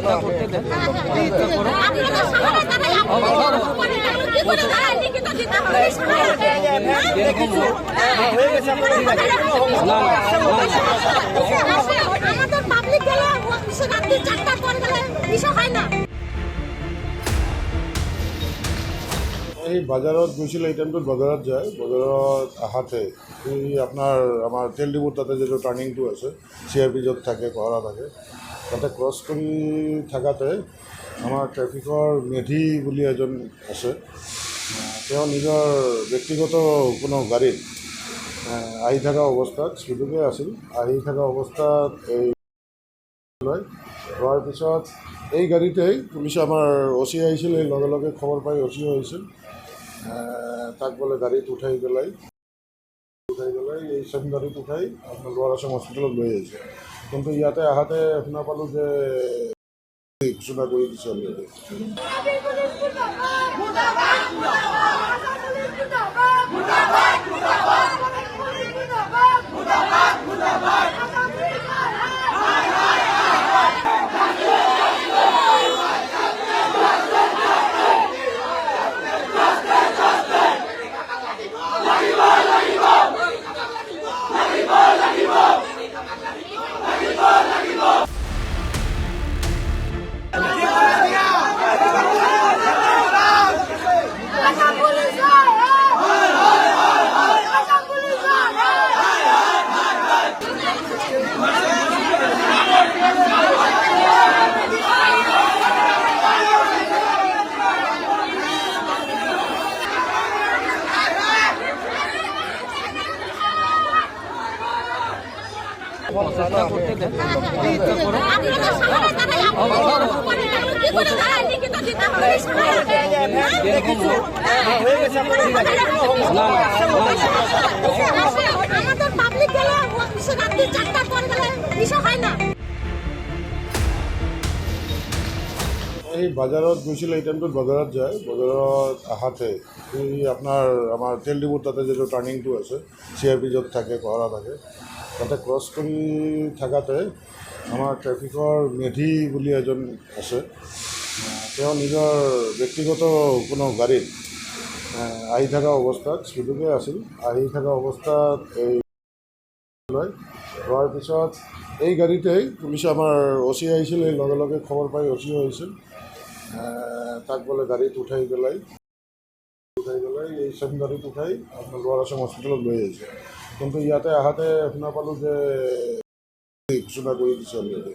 Public গেলে ৰাত্ৰি 4টাৰ পৰ গেলে বিষয় হয় না। এই বাজাৰত গৈছিল, এই টাইমটোত বাজাৰত যায়, বাজাৰত আহাতে এই আমাৰ তেল ডিপুৰ তাতে যিটো টাৰ্ণিংটো আছে, CRP য'ত থাকে, পহৰা থাকে, তাতে ক্ৰছ কৰি থাকাতে আমাৰ ট্ৰেফিকৰ মেধি বুলি এজন আছে, তেওঁ নিজৰ ব্যক্তিগত কোনো গাড়ীত আহি থকা অৱস্থাত স্পীডতে আছিল, আহি থকা অৱস্থাত এই হোৱাৰ পিছত এই গাড়ীতেই পুলিচে আমাৰ OC আহিছিল, এই লগে লগে খবৰ পাই OCও আহিছিল, তাক বোলে গাড়ীত উঠাই পেলাই এই চেম গাড়ীত উঠাই আপোনাৰ লোৱাৰ আছাম হস্পিটেলত লৈ আহিছে। কিন্তু ইয়াতে আহাতে শুনা পালোঁ যে ঘোষণা কৰি দিছে অলৰেডি। পাবলিক গেলে ৰাত্ৰি 4টাৰ পৰ গেলে বিষয় হয় না। এই বাজাৰত গৈছিল, এই টাইমটোত বাজাৰত যায়, বাজাৰত আহাতে এই আমাৰ তেল ডিপুৰ তাতে যিটো টাৰ্ণিংটো আছে, CRP য'ত থাকে, পহৰা থাকে, তাতে ক্ৰছ কৰি থাকাতে আমাৰ ট্ৰেফিকৰ মেধি বুলি এজন আছে, তেওঁ নিজৰ ব্যক্তিগত কোনো গাড়ীত আহি থকা অৱস্থাত স্পীডতে আছিল, আহি থকা অৱস্থাত এই হোৱাৰ পিছত এই গাড়ীতেই পুলিচে আমাৰ OC আহিছিল, এই লগে লগে খবৰ পাই OCও আহিছিল, তাক বোলে গাড়ীত উঠাই পেলাই এই চেম গাড়ীত উঠাই আপোনাৰ লোৱাৰ আছাম হস্পিটেলত লৈ আহিছে। কিন্তু ইয়াতে আহাতে শুনা পালোঁ যে ঘোষণা কৰি দিছে অলৰেডি।